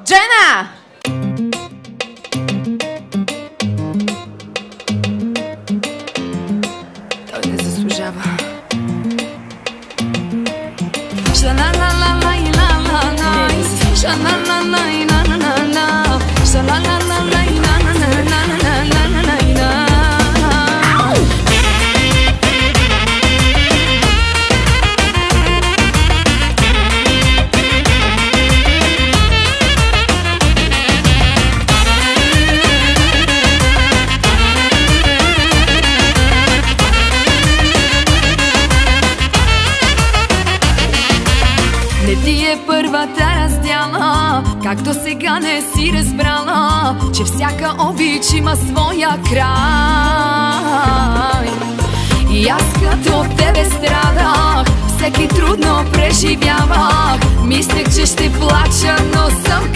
Джена! Той не заслужава. Не ти е първата раздяла, както сега не си разбрала, че всяка обич има своя край. И аз като тебе страдах, всеки трудно преживявах. Мислех, че ще плача, но съм